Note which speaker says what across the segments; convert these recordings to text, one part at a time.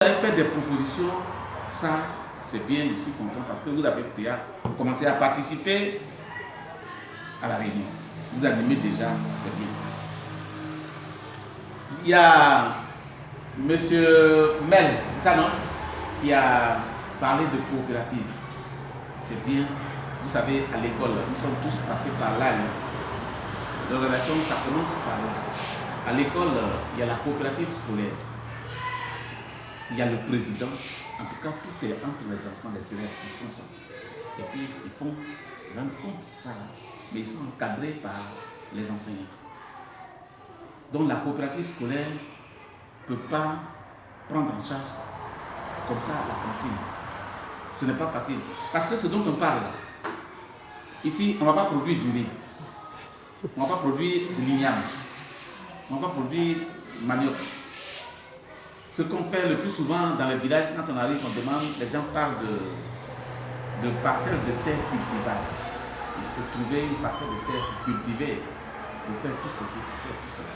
Speaker 1: Vous avez fait des propositions, ça c'est bien, je suis content parce que vous avez déjà commencé à participer à la réunion. Vous animez déjà, c'est bien. Il y a M. Mel, c'est ça non? Qui a parlé de coopérative. C'est bien. Vous savez, à l'école, nous sommes tous passés par là. L'organisation, ça commence par là. À l'école, il y a la coopérative scolaire. Il y a le président. En tout cas, tout est entre les enfants, les élèves. Ils font ça. Et puis, ils font rendre compte de ça. Mais ils sont encadrés par les enseignants. Donc, la coopérative scolaire ne peut pas prendre en charge comme ça la cantine. Ce n'est pas facile. Parce que ce dont on parle, ici, on ne va pas produire du riz. On ne va pas produire de l'igname. On ne va pas produire manioc. Ce qu'on fait le plus souvent dans les villages, quand on arrive, on demande, les gens parlent de parcelles de terre cultivables. Il faut trouver une parcelle de terre cultivée pour faire tout ceci, pour faire tout cela.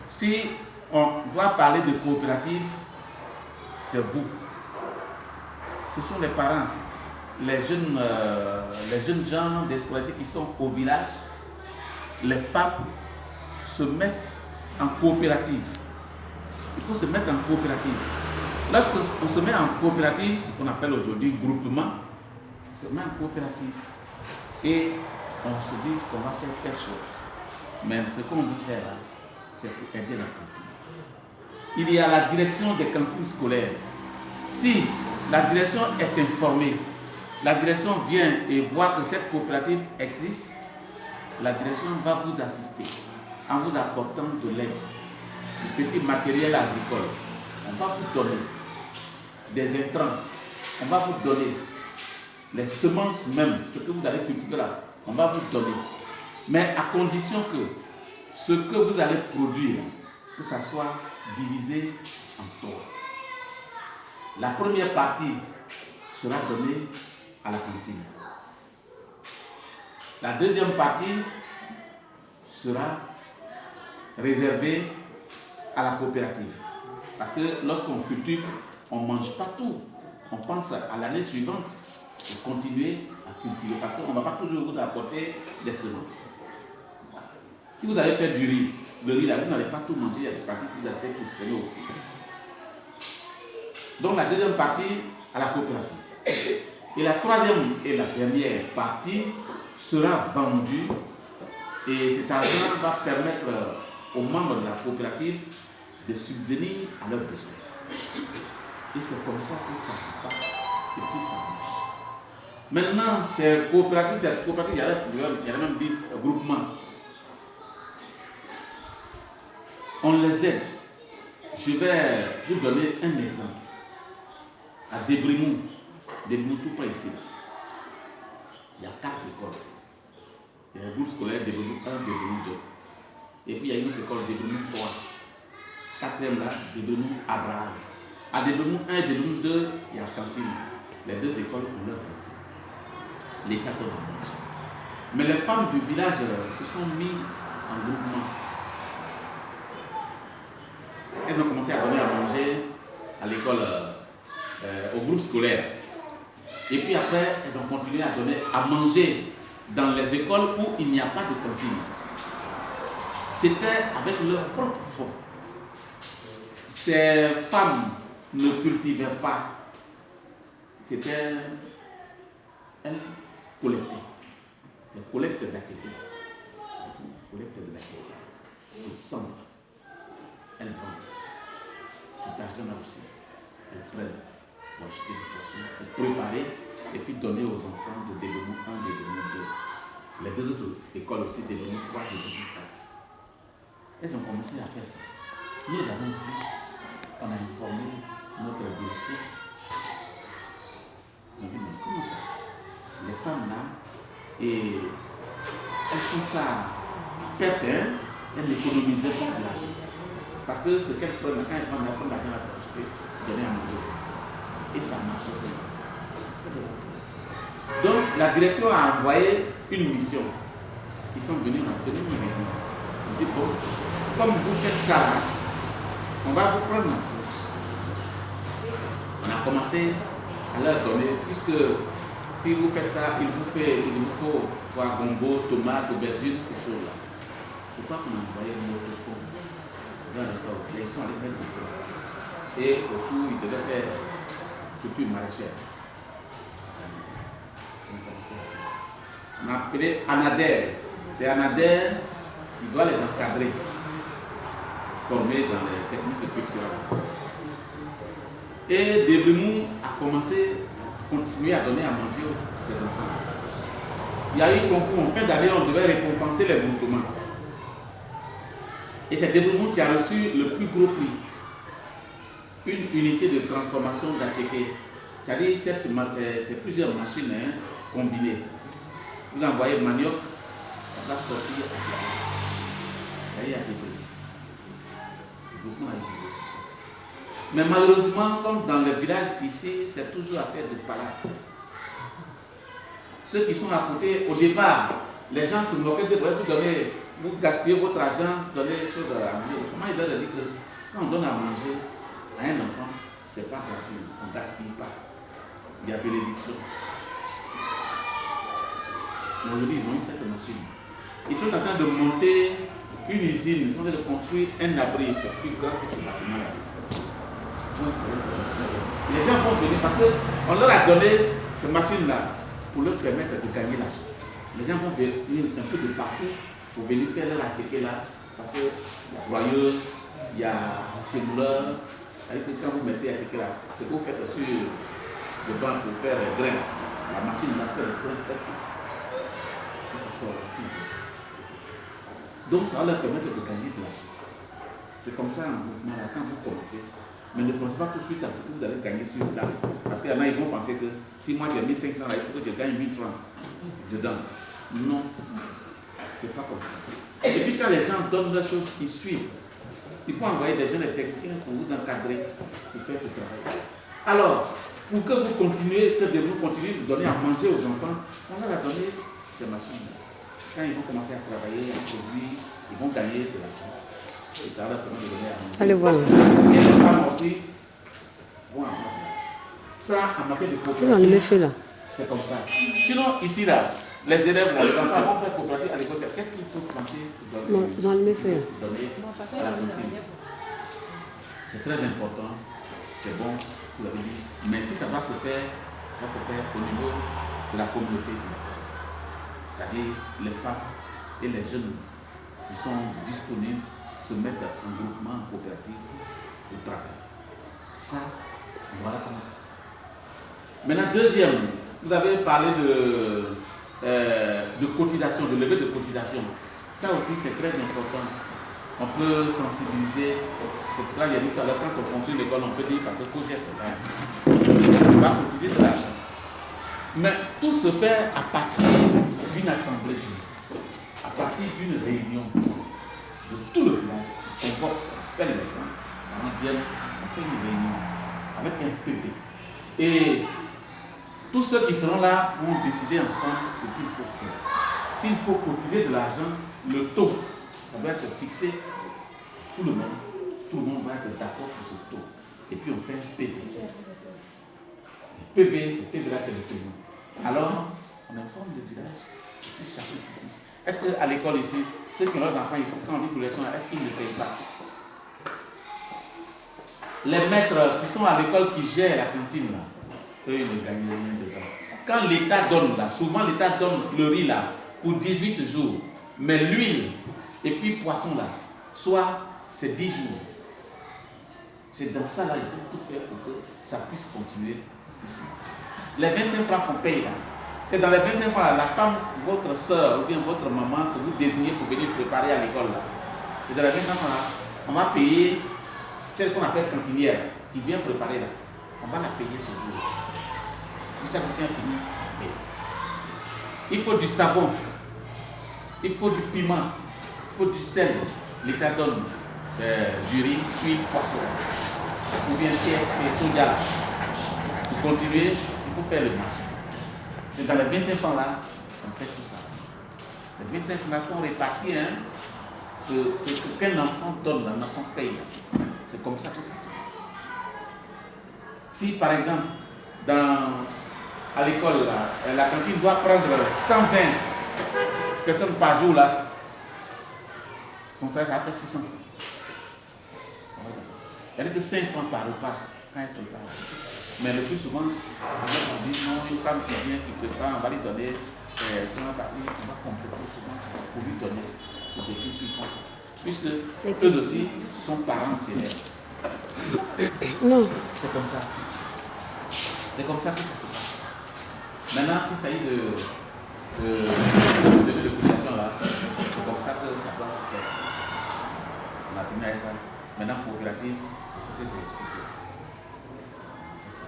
Speaker 1: Si on doit parler de coopérative, c'est vous. Ce sont les parents, les jeunes gens des scolarités qui sont au village, les femmes se mettent en coopérative. Il faut se mettre en coopérative. Lorsqu'on se met en coopérative, ce qu'on appelle aujourd'hui groupement, on se met en coopérative et on se dit qu'on va faire quelque chose. Mais ce qu'on veut faire là, c'est pour aider la cantine. Il y a la direction des cantines scolaires. Si la direction est informée, la direction vient et voit que cette coopérative existe, la direction va vous assister en vous apportant de l'aide, du petit matériel agricole. On va vous donner des intrants, on va vous donner les semences même, ce que vous allez cultiver là, on va vous donner. Mais à condition que ce que vous allez produire, que ça soit divisé en trois. La première partie sera donnée à la cantine. La deuxième partie sera réservée à la coopérative. Parce que lorsqu'on cultive, on ne mange pas tout. On pense à l'année suivante pour continuer à cultiver. Parce qu'on ne va pas toujours vous apporter des semences. Si vous avez fait du riz, le riz là, vous n'allez pas tout manger, il y a des parties que vous avez fait tout semer aussi. Donc la deuxième partie à la coopérative. Et la troisième et la dernière partie sera vendue et cet argent va permettre aux membres de la coopérative de subvenir à leurs besoins. Et c'est comme ça que ça se passe et puis ça marche. Maintenant, ces coopératives, il y a même dit groupement. On les aide. Je vais vous donner un exemple. À Débrimou tout près ici. Il y a 4 écoles. Il y a un groupe scolaire Débrimou 1, Débrimou 2. Et puis il y a une autre école Débrimou 3. Quatrième là, Débrimou Abraham. À Débrimou 1 et Débrimou 2, il y a cantine. Les deux écoles ont leur cantine. L'État donne à manger. Mais les femmes du village se sont mis en groupement. Elles ont commencé à donner à manger à l'école, au groupe scolaire. Et puis après, elles ont continué à donner à manger dans les écoles où il n'y a pas de cantine. C'était avec leur propre fonds. Ces femmes ne cultivaient pas. C'était elles collectaient. C'est collecte d'atelier. Collecte de l'atelier. Elles semblent. Elles vendent. Cet argent-là aussi, elles prennent pour acheter des poissons, pour préparer et puis donner aux enfants de Débrimou 1, Débrimou 2. Les deux autres écoles aussi, Débrimou 3, Débrimou 4. Elles ont commencé à faire ça. Nous avons vu, on a informé notre direction. Ils ont dit, mais comment ça? Les femmes là, et elles font ça à perte, hein? Elles n'économisaient pas de l'argent. Parce que ce qu'elles prennent, quand elles prennent l'argent pour acheter, donner à manger. Et ça marche bien. Donc la direction a envoyé une mission. Ils sont venus nous tenir une réunion. Ils disent, bon, comme vous faites ça, on va vous prendre en force. a commencé à leur donner, puisque si vous faites ça, il vous faut poivron, gombo, tomate, aubergine, ces choses-là. Pourquoi qu'on a envoyé notre fond dans le sol? Ils sont allés mettre du fond. Et autour, ils devaient faire culture maraîchère. On a appelé Anader. C'est Anader qui doit les encadrer, former dans les techniques culturelles. Et Deblemou a continué à donner à manger à ses enfants. Il y a eu un concours, en fin d'année, on devait récompenser les mouvements. Et c'est Deblemou qui a reçu le plus gros prix. Une unité de transformation d'Atchéké. C'est-à-dire, c'est plusieurs machines combinées. Vous envoyez manioc, ça va sortir à Diablo. Ça y est, à Deblemou. C'est beaucoup à essayer de succès. Mais malheureusement, comme dans les villages ici, c'est toujours affaire de parade. Ceux qui sont à côté, au départ, les gens se moquaient de vous gaspillez votre argent, donnez des choses à manger. Comment il leur dit que quand on donne à manger à un enfant, c'est pas gratuit, on ne gaspille pas. Il y a bénédiction. Mais aujourd'hui, ils ont eu cette machine. Ils sont en train de monter une usine, ils sont en train de construire un abri, c'est plus grand que ce bâtiment-là. Les gens vont venir parce qu'on leur a donné ces machines-là pour leur permettre de gagner l'argent. Les gens vont venir un peu de partout pour venir faire leur atelier là. Parce qu'il y a broyeuse, il y a sémouleur. C'est-à-dire que quand vous mettez atelier là, ce que vous faites sur le banc pour faire les grains, la machine va faire le grain fait. Et ça sort. Donc ça va leur permettre de gagner de l'argent. C'est comme ça un mouvement là, quand vous commencez. Mais ne pensez pas tout de suite à ce que vous allez gagner sur place. Parce qu'il y en a, ils vont penser que si moi j'ai 1500 là, il faut que je gagne 1000 francs dedans. Non, c'est pas comme ça. Et puis quand les gens donnent leurs choses, ils suivent. Il faut envoyer des jeunes techniciens pour vous encadrer, pour faire ce travail. Alors, pour que vous continuez, de donner à manger aux enfants, on leur a donné ces machines-là. Quand ils vont commencer à travailler, à produire, ils vont gagner de l'argent. Et ça va leur permettre de donner à manger.
Speaker 2: Allez voir.
Speaker 1: Et les femmes aussi vont avoir. Ça, en matière de coopérative, c'est comme ça. Sinon, ici, là, les élèves, là, les enfants vont faire coopérative à l'école. Qu'est-ce qu'il faut penser pour donner à la cantine? C'est très important, c'est bon, vous l'avez dit. Mais si ça va se faire au niveau de la communauté de la classe. C'est-à-dire les femmes et les jeunes qui sont disponibles se mettre en groupement, en coopérative pour travailler. Ça, voilà comment ça se fait. Maintenant, deuxième, vous avez parlé de cotisation, de levée de cotisation. Ça aussi, c'est très important. On peut sensibiliser. C'est pour ça qu'il y a tout à l'heure, quand on continue l'école, on peut dire parce que projet, c'est vrai. On va cotiser de l'argent. Mais tout se fait à partir d'une assemblée générale, à partir d'une réunion de tout le village. On va appelle les gens, on vient, on fait une réunion avec un PV. Et tous ceux qui seront là vont décider ensemble ce qu'il faut faire. S'il faut cotiser de l'argent, le taux, ça va être fixé. Tout le monde va être d'accord pour ce taux. Et puis on fait un PV. Le PV là que le paiement. Alors, on informe le village, et puis chacun qui dit. Est-ce qu'à l'école ici, ceux qui ont leurs enfants ici, quand on dit pour les gens, est-ce qu'ils ne payent pas? Les maîtres qui sont à l'école, qui gèrent la cantine là, eux, ils ne gagnent rien dedans. Quand l'État donne là, souvent l'État donne le riz là pour 18 jours, mais l'huile et puis poisson là, soit c'est 10 jours. C'est dans ça là, il faut tout faire pour que ça puisse continuer. Les 25 francs qu'on paye là, c'est dans les 25 francs là, la femme, votre soeur ou bien votre maman que vous désignez pour venir préparer à l'école là. Et dans les 25 francs là, on va payer celle qu'on appelle cantinière, qui vient préparer là. On va la payer ce jour. Jusqu'à quelqu'un fini. Il faut du savon, il faut du piment, il faut du sel. L'État donne du riz, huile, poisson. Ou bien TFP, soja. Pour continuer, il faut faire le marché. C'est dans les 25 francs là, on fait tout ça. Les 25 francs sont répartis, hein, qu'un enfant donne, un enfant paye. C'est comme ça que ça se passe. Si par exemple, à l'école, la cantine doit prendre 120 personnes par jour, là, son salaire, ça fait 600 francs. C'est-à-dire que 5 francs par repas, quand elle prépare. Mais le plus souvent, on dit non, une femme qui vient, qui prépare, on va lui donner 100 parties, on va compléter pour lui donner. C'est des gens qui font ça. Puisque eux aussi sont parents d'élèves.
Speaker 2: Non.
Speaker 1: C'est comme ça. C'est comme ça que ça se passe. Maintenant, s'il s'agit de population là, c'est comme ça que ça doit se faire. On a fini avec ça. Maintenant, coopérative, c'est ce que j'ai expliqué. On fait ça.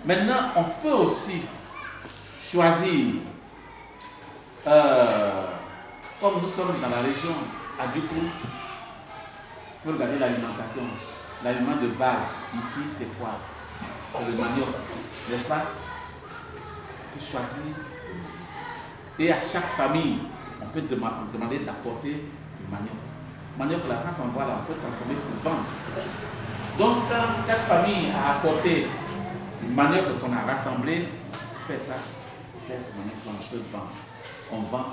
Speaker 1: Maintenant, on peut aussi choisir, comme nous sommes dans la région, à Dukou, il faut regarder l'alimentation. L'aliment de base, ici, c'est quoi? C'est le manioc, n'est-ce pas? On peut choisir. Et à chaque famille, on peut demander d'apporter du manioc. Manioc, là, quand on voit là, on peut transformer pour vendre. Donc, quand chaque famille a apporté du manioc qu'on a rassemblé, on fait ça, on fait ce manioc qu'on peut vendre. On vend,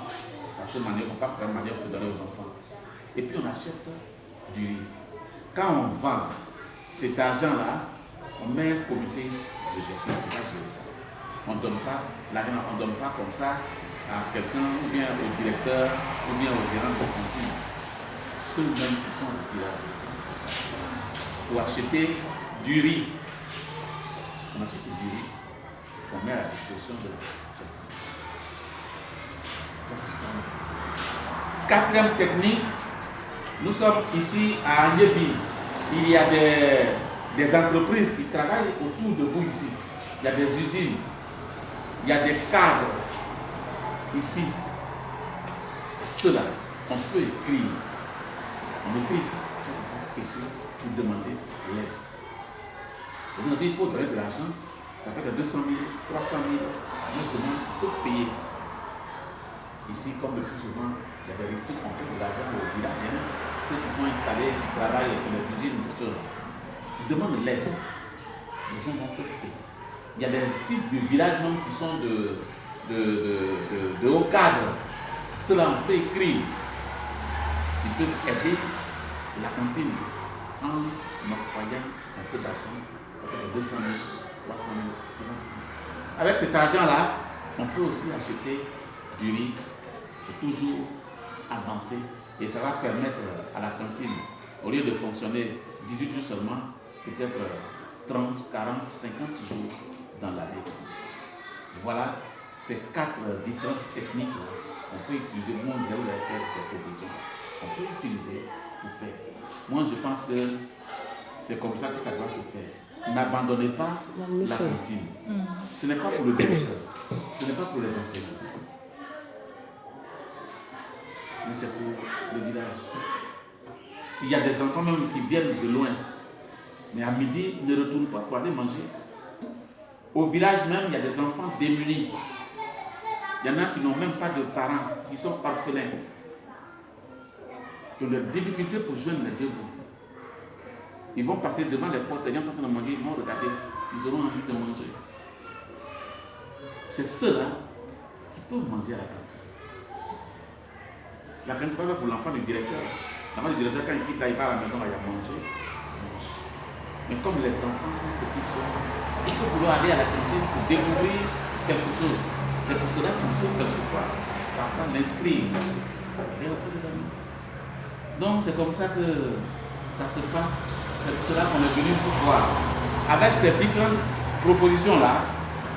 Speaker 1: parce que manioc, on ne peut pas prendre manioc pour donner aux enfants. Et puis, on achète du riz. Quand on vend cet argent-là, on met un comité de gestion qui va gérer ça. On ne donne pas l'argent, on ne donne pas comme ça à quelqu'un, ou bien au directeur, ou bien au gérant de cantine. Ceux-mêmes qui sont au village. Pour acheter du riz. On achète du riz qu'on met à la disposition de la cantine. Ça, c'est quatrième technique. Nous sommes ici à Agnébi. Il y a des entreprises qui travaillent autour de vous ici. Il y a des usines. Il y a des cadres ici. Cela, on peut écrire. On écrit. Pour demander l'aide. Aujourd'hui, pour donner de l'argent, ça peut être 200 000, 300 000. On demande pour payer. Ici, comme le plus souvent, il y a des restrictions, on paie de l'argent aux villageois. Ceux qui sont installés, qui travaillent pour les usines, ils demandent l'aide. Les gens vont peuvent payer. Il y a des fils du village même qui sont de haut cadre. Cela, on peut écrire. Ils peuvent aider la cantine en octroyant un peu d'argent, peut-être 200 000, 300 000, 300 000. Avec cet argent-là, on peut aussi acheter du riz et toujours avancer. Et ça va permettre à la cantine, au lieu de fonctionner 18 jours seulement, peut-être 30, 40, 50 jours dans l'année. Voilà ces 4 différentes techniques qu'on peut utiliser. Moi, je vais faire ces propositions. On peut utiliser pour faire. Moi, je pense que c'est comme ça que ça doit se faire. N'abandonnez pas la cantine. Ce n'est pas pour le directeur, ce n'est pas pour les enseignants, mais c'est pour le village. Il y a des enfants même qui viennent de loin, mais à midi, ils ne retournent pas pour aller manger. Au village même, il y a des enfants démunis. Il y en a qui n'ont même pas de parents, qui sont orphelins, qui ont des difficultés pour joindre les deux bouts. Ils vont passer devant les portes, les gens sont en train de manger, ils vont regarder, ils auront envie de manger. C'est ceux-là qui peuvent manger à la cantine. La cantine, ce n'est pas pour l'enfant du directeur. L'enfant du directeur, quand il quitte là, il va à la maison, là, il va manger. Mais comme les enfants sont ce qu'ils sont, il faut vouloir aller à la cantine pour découvrir quelque chose. C'est pour cela qu'on peut quelquefois, parfois, l'inscrire. Donc c'est comme ça que ça se passe. C'est pour cela qu'on est venu pour voir. Avec ces différentes propositions-là,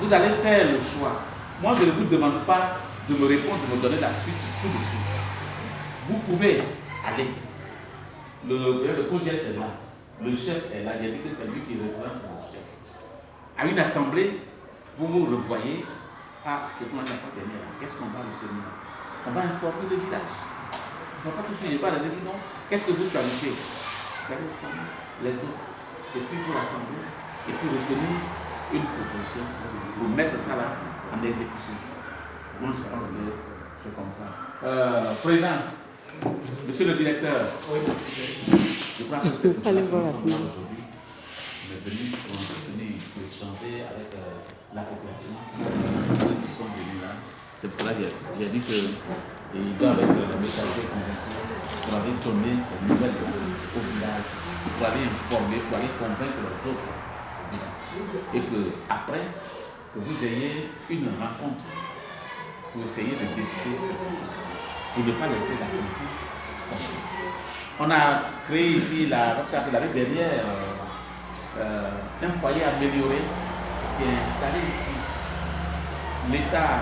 Speaker 1: vous allez faire le choix. Moi, je ne vous demande pas de me répondre, de me donner la suite tout de suite. Vous pouvez aller. Le co-geste est là. Le chef est là. J'ai dit que c'est lui qui représente le chef. À une assemblée, vous vous revoyez. Ah, c'est qu'on a la fois dernière. Qu'est-ce qu'on va retenir? On va informer le village. Il ne faut pas tout suivre. Les dit non. Qu'est-ce que vous choisissez? Vous allez informer les autres. Et puis vous rassembler. Et puis retenir une proposition pour mettre ça là en exécution. Moi, je pense que c'est comme ça. Président, monsieur le directeur, je crois que c'est pour ça que nous sommes là aujourd'hui. On est venu pour entretenir la population, ceux qui sont venus là. C'est pour cela que j'ai dit qu'ils doivent être les messagers convaincus pour aller donner des nouvelles au village, pour aller informer, pour aller convaincre les autres au village. Et que après, que vous ayez une rencontre pour essayer de décider pour ne pas laisser la politique. On a créé ici l'année dernière un foyer amélioré qui est installé ici. L'État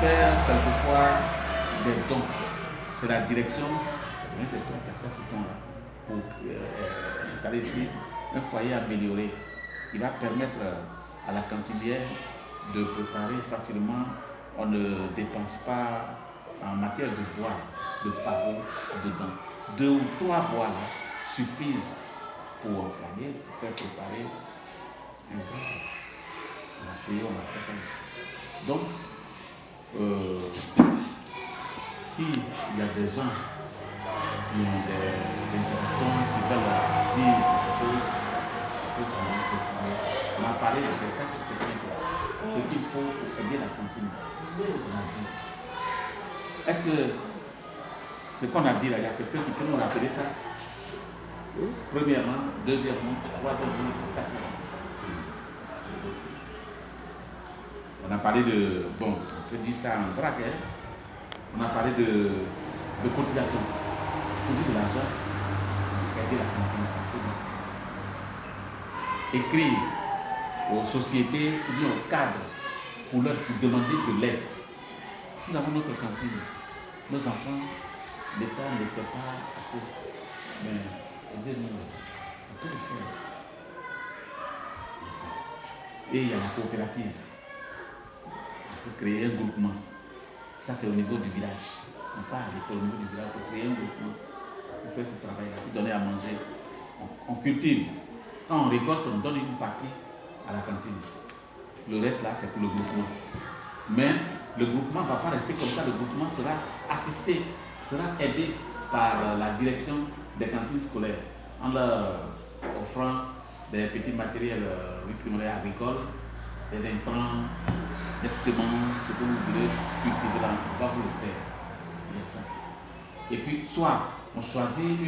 Speaker 1: fait quelquefois des dons. C'est la direction qui a fait ce don-là pour installer ici un foyer amélioré qui va permettre à la cantinière de préparer facilement. On ne dépense pas en matière de bois, de fardeau dedans. 2 ou 3 bois là suffisent pour enflammer, pour faire préparer un bois. On a payé, on a fait ça ici. Donc, s'il y a des gens qui ont des interactions, qui veulent dire quelque chose, on a parlé de ces 4 techniques là. Ce qu'il faut pour aider la cantine. On a dit. Est-ce que ce qu'on a dit là, il y a quelqu'un qui peut nous rappeler ça? Premièrement, deuxièmement, troisièmement, quatrièmement. On a parlé de, bon, on peut dire ça en vrac, hein? On a parlé de cotisation. Cotiser de l'argent, aider la cantine. Écrire aux sociétés ou bien aux cadres pour leur demander de l'aide. Nous avons notre cantine. Nos enfants, l'État ne fait pas assez. Mais aidez-nous, on peut le faire. Et il y a la coopérative. On peut créer un groupement. Ça, c'est au niveau du village. On part à l'école au niveau du village pour créer un groupement pour faire ce travail-là, pour donner à manger. On cultive. Quand on récolte, on donne une partie à la cantine. Le reste là, c'est pour le groupement. Mais le groupement ne va pas rester comme ça. Le groupement sera assisté, sera aidé par la direction des cantines scolaires en leur offrant des petits matériels primaires agricoles, des intrants, des semences, ce que vous voulez cultiver là, on va vous le faire. Ça. Et puis, soit on choisit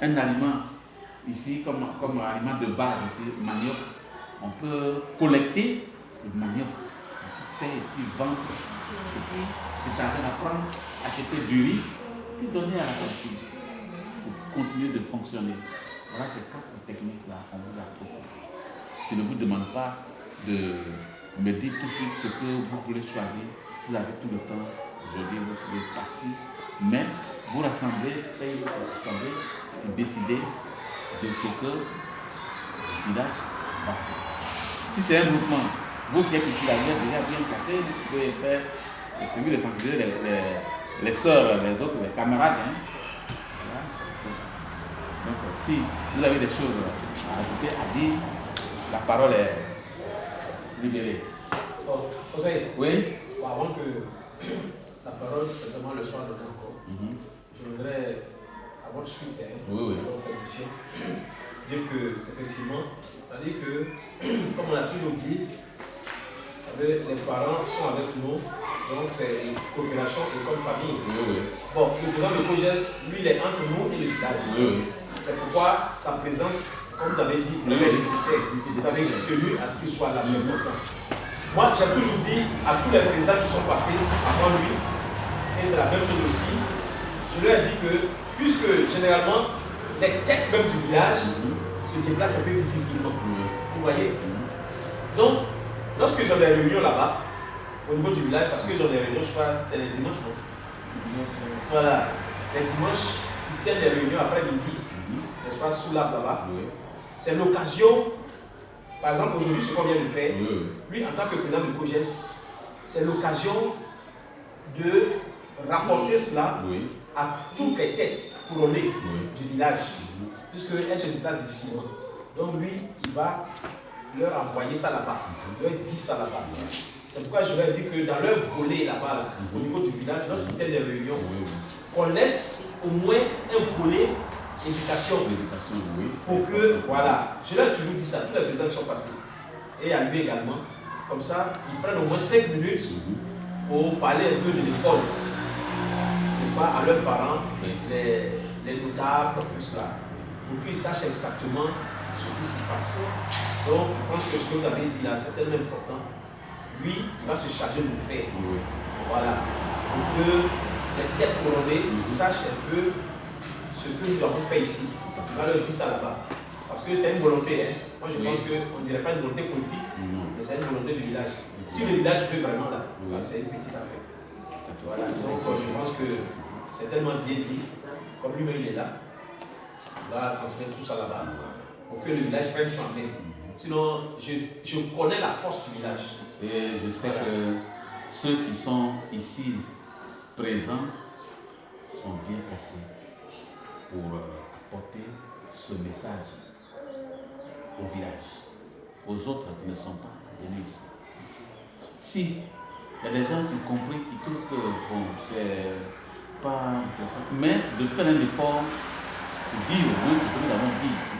Speaker 1: un aliment ici comme aliment de base, ici, manioc. On peut collecter le manioc, on peut faire et puis vendre. Et puis, c'est-à-dire apprendre, acheter du riz, puis donner à la cantine pour continuer de fonctionner. Voilà ces 4 techniques-là qu'on vous a proposées. Je ne vous demande pas de me dire tout de suite ce que vous voulez choisir. Vous avez tout le temps. Aujourd'hui, vous pouvez partir. Mais vous rassemblez, faites votre assemblée et décidez de ce que le village va faire. Si c'est un groupement, vous qui êtes ici, la vie déjà bien placé, vous pouvez faire celui de sensibiliser les sœurs, les autres, les camarades. Hein. Voilà, c'est ça. Donc, si vous avez des choses à ajouter, à dire, la parole est libérée.
Speaker 3: Bon, José,
Speaker 1: oui?
Speaker 3: Avant que la parole, certainement le soir donné encore, je voudrais, à votre suite, à votre permission, dire que, effectivement, c'est-à-dire que, comme on a toujours dit, les parents sont avec nous, donc c'est une coopération et comme famille. Bon, le président de COGES, lui, il est entre nous et le village. C'est pourquoi sa présence, comme vous avez dit, est nécessaire. Vous avez tenu à ce qu'il soit là, c'est important. Moi, j'ai toujours dit à tous les présidents qui sont passés avant lui, et c'est la même chose aussi, je leur ai dit que, puisque généralement, les têtes même du village se déplacent un peu difficilement. Vous voyez? Donc, lorsqu'ils ont des réunions là-bas, au niveau du village, parce qu'ils ont des réunions, je crois, c'est les dimanches, non? Voilà, les dimanches, ils tiennent des réunions après-midi, n'est-ce pas, sous l'arbre là-bas. C'est l'occasion. Par exemple, aujourd'hui, ce qu'on vient de faire, lui, en tant que président de COGES, c'est l'occasion de rapporter cela à toutes les têtes couronnées du village, puisqu'elles se déplacent difficilement. Donc lui, il va leur envoyer ça là-bas, leur dire ça là-bas. C'est pourquoi je leur dis que dans leur volet là-bas, au niveau du village, lorsqu'ils tiennent des réunions, qu'on laisse au moins un volet éducation, pour que, voilà, je leur ai toujours dit ça, tous les présidents qui sont passés, et à lui également, Comme ça, ils prennent au moins 5 minutes pour parler un peu de l'école, n'est-ce pas, à leurs parents, les notables, tout cela, pour qu'ils sachent exactement ce qui se passe. Donc, je pense que ce que vous avez dit là, c'est tellement important. Lui, il va se charger de le faire. Voilà. Pour que les têtes couronnées sachent un peu ce que nous avons fait ici. Tu vas leur dire ça là-bas. Parce que c'est une volonté. Hein. Moi, je pense qu'on ne dirait pas une volonté politique, mais c'est une volonté du village. Si le village veut vraiment là, ça c'est une petite affaire. Voilà. Donc, je pense que c'est tellement bien dit. Comme lui-même il est là, il va transmettre tout ça là-bas pour que le village prenne s'en main. Sinon, je connais la force du village.
Speaker 1: Et je sais que ceux qui sont ici présents sont bien placés pour apporter ce message au village, aux autres qui ne sont pas venus ici. Si il y a des gens qui ont compris, qui trouvent que bon, c'est pas intéressant, mais de faire un effort, dire au moins ce que nous avons dit ici,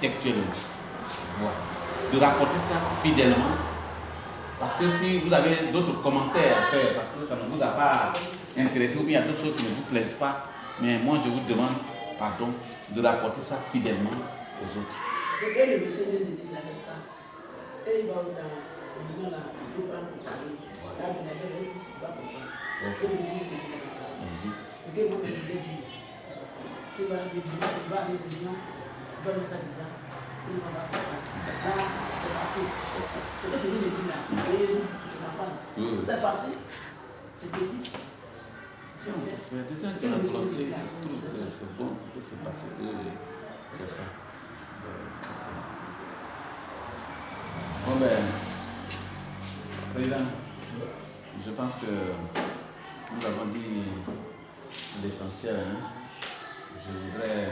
Speaker 1: textuellement, voilà, de rapporter ça fidèlement. Parce que si vous avez d'autres commentaires à faire, parce que ça ne vous a pas intéressé, ou bien il y a d'autres choses qui ne vous plaisent pas, mais moi je vous demande, pardon, de rapporter ça fidèlement aux autres.
Speaker 2: C'est que le monsieur vient de dire là, c'est ça. Et il va dans le là, il peut prendre pour parler. Là, vous n'avez rien qui se va comprendre. C'est que le monsieur vient de dire là, c'est ça. C'est que vous me dites, il va aller des gens, il va mettre ça dedans, il va comprendre. Là, c'est facile. C'est que tu viens de dire là, vous voyez, tous les enfants là. C'est facile. C'est petit.
Speaker 1: C'est des gens qui ont implanté, c'est bon, c'est parce que c'est ça. Bon ben, Président, je pense que nous avons dit l'essentiel. Hein. Je voudrais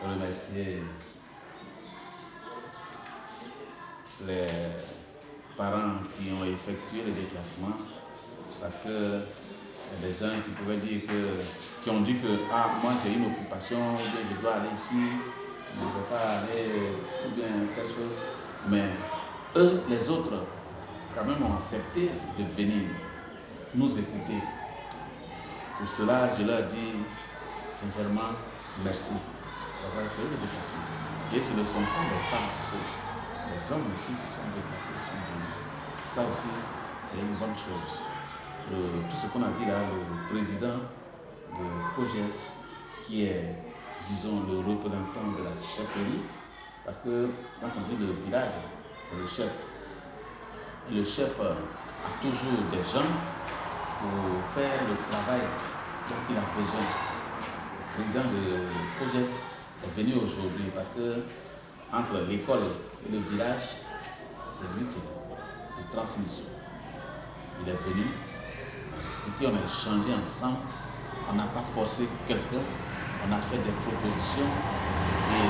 Speaker 1: remercier les parents qui ont effectué le déplacement, parce que il y a des gens qui pouvaient dire qui ont dit que moi j'ai une occupation, ou bien je dois aller ici, je ne peux pas aller, ou bien quelque chose. Mais eux, les autres, quand même ont accepté de venir nous écouter. Pour cela, je leur dis sincèrement merci d'avoir fait le déplacement. Et ce ne sont pas les femmes seules. Les hommes aussi se sont déplacés, sont venus. Ça aussi, c'est une bonne chose. Tout ce qu'on a dit là, le président de COGES, qui est, disons, le représentant de la chefferie, parce que quand on dit le village, c'est le chef. Et le chef a toujours des gens pour faire le travail dont il a besoin. Le président de COGES est venu aujourd'hui parce que entre l'école et le village, c'est lui qui est de transmission. Il est venu, et puis on a échangé ensemble, on n'a pas forcé quelqu'un, on a fait des propositions et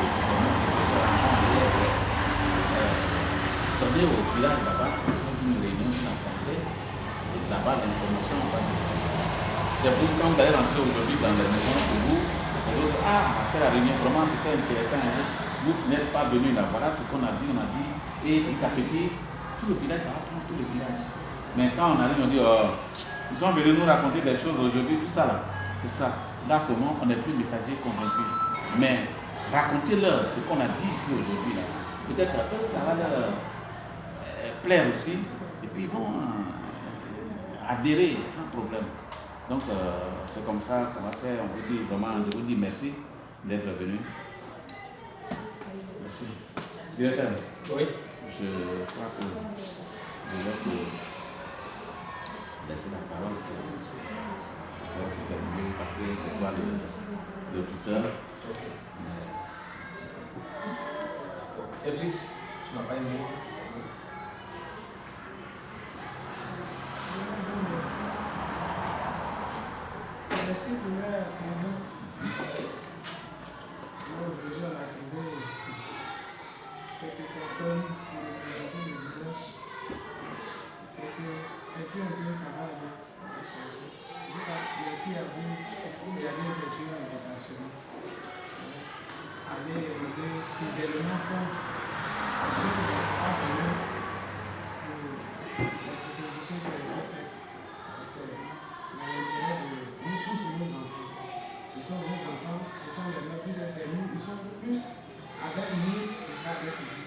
Speaker 1: tourné au village là-bas, une réunion d'assemblée, et là-bas l'information passe. C'est vous, quand vous allez rentrer aujourd'hui dans les maisons de vous, on a fait la réunion, vraiment c'était intéressant. Hein? Vous n'êtes pas venus là, voilà ce qu'on a dit, et petit à petit, tout le village, ça va prendre tout le village. Mais quand on arrive, on dit, ils sont venus nous raconter des choses aujourd'hui, tout ça là, c'est ça. Là, seulement, on n'est plus messager convaincu. Mais racontez-leur ce qu'on a dit ici aujourd'hui là. Peut-être eux, ça va leur plaire aussi, et puis ils vont adhérer sans problème. Donc, c'est comme ça qu'on va faire. On vous dit vraiment, je vous dis merci d'être venu. Merci. Directeur,
Speaker 3: oui.
Speaker 1: Je crois que je vais te laisser la parole pour terminer, parce que c'est toi le tuteur.
Speaker 3: Béatrice, tu n'as pas aimé?
Speaker 4: Merci pour la présence. Aujourd'hui, on a trouvé quelques personnes pour représenter le village. C'est que, et puis un peu, ça va aller, ça va changer. Merci à vous, vous avez effectué un déplacement. Allez aider fidèlement France. plus avec lui qu'avec lui.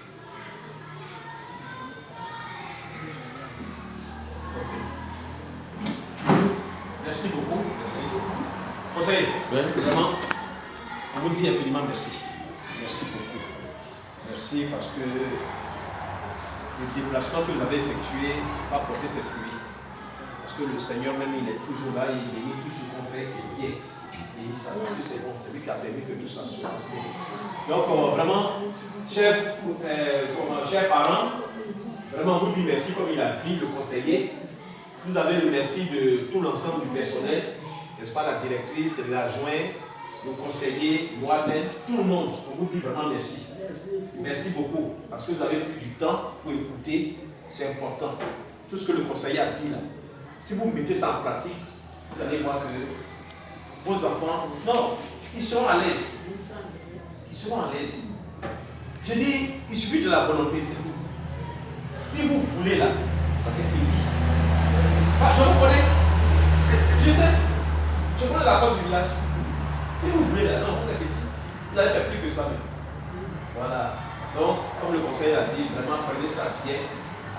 Speaker 3: Merci beaucoup. Merci. Conseiller, vraiment, on vous dit infiniment merci. Merci beaucoup. Merci parce que le déplacement que vous avez effectué va porter ses fruits. Parce que le Seigneur même, il est toujours là, il est tout ce qu'on fait est bien. Et il sait que c'est bon, c'est lui qui a permis que tout ça se passe bien. Donc vraiment, chers parents, vraiment on vous dit merci comme il a dit, le conseiller. Vous avez le merci de tout l'ensemble du personnel, n'est-ce pas, la directrice, l'adjoint, le conseiller, moi-même, tout le monde. On vous dit vraiment merci. Merci beaucoup, parce que vous avez pris du temps pour écouter, c'est important. Tout ce que le conseiller a dit là, si vous mettez ça en pratique, vous allez voir que vos enfants, non, ils seront à l'aise. Ils seront à l'aise. Je dis, il suffit de la volonté, c'est tout. Si vous voulez là, ça c'est petit. Je vous connais. Je sais. Je connais la force du village. Si vous voulez là, non, ça c'est petit. Vous n'allez faire plus que ça. Voilà. Donc, comme le conseiller a dit, vraiment prenez ça bien.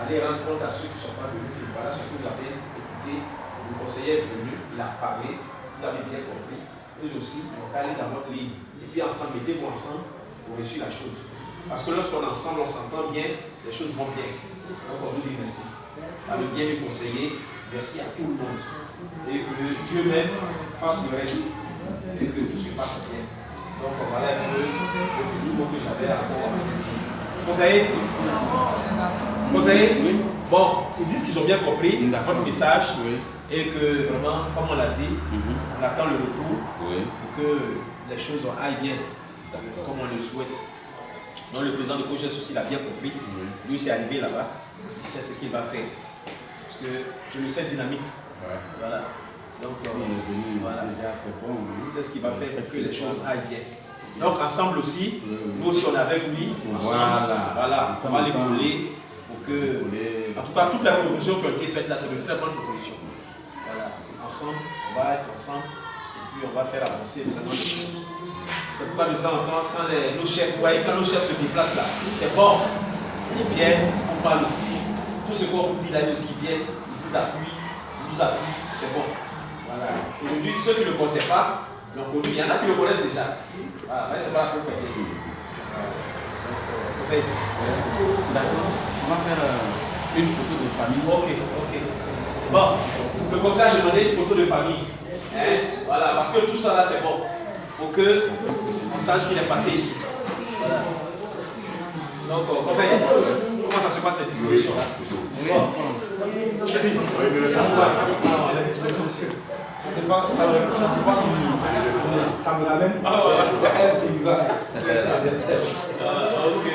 Speaker 3: Allez rendre compte à ceux qui ne sont pas venus. Et voilà ce que vous avez écouté. Le conseiller est venu, il a parlé. Vous avez bien compris. Eux aussi, donc allez dans votre ligne. Et puis ensemble, mettez-vous ensemble pour réussir la chose. Parce que lorsqu'on est ensemble, on s'entend bien, les choses vont bien. Donc on vous dit merci. À le bien du conseiller, merci à tout le monde. Et que Dieu même fasse le reste. Et que tout se passe bien. Donc voilà un peu le petit mot que j'avais à voir. Conseiller? Conseiller? Oui. Bon, ils disent qu'ils ont bien compris votre message. Oui. Et que vraiment, comme on l'a dit, on attend le retour pour que les choses aillent bien, comme on le souhaite. Donc le président de COGES aussi l'a bien compris. Lui, c'est arrivé là-bas. Il sait ce qu'il va faire. Parce que je le sais dynamique. Voilà. Donc, voilà. Il sait ce qu'il va faire pour que les choses aillent bien. Donc ensemble aussi, nous aussi on est avec lui. Ensemble, voilà. On va l'épauler pour que... En tout cas, toutes les propositions qui ont été faites là, c'est de très bonnes propositions. Voilà. Ensemble, on va être ensemble. Et puis on va faire avancer vraiment les choses. C'est pourquoi de temps en temps, quand nos chefs, vous voyez, quand nos chefs se déplacent là, c'est bon. Ils viennent, on parle aussi. Tout ce qu'on vous dit là, ils aussi viennent, ils vous appuient, c'est bon. Voilà. Aujourd'hui, ceux qui ne le connaissent pas, l'ont connu. Il y en a qui le connaissent déjà. Voilà, mais c'est pas la première fois ici. Donc, conseil. Merci beaucoup.
Speaker 1: On va faire une photo de famille.
Speaker 3: Ok. Bon, le conseil a demandé une photo de famille. Voilà, parce que tout ça là, c'est bon. Pour que on sache qu'il est passé ici. Voilà. Donc, conseil, comment ça se passe cette disposition là? Merci. La disposition. C'était pas caméraman. C'est elle qui va. C'est ça. Ok.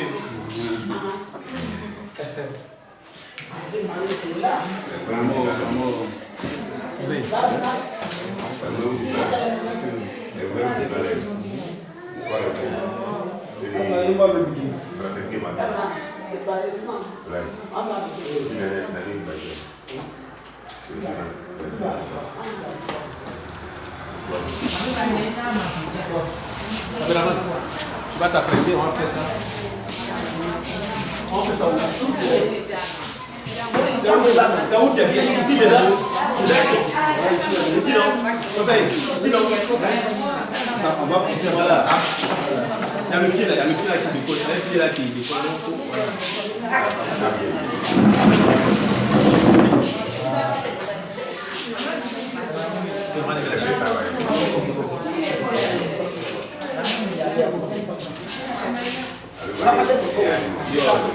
Speaker 3: Tu vas t'apprêter, on va faire ça. On fait ça aussi. C'est où tu es bien? Ici déjà? Ici non? Conseil, ici non? On va pousser, voilà. Il y a le pied là, qui décolle. Il y a le pied là qui décolle. Voilà.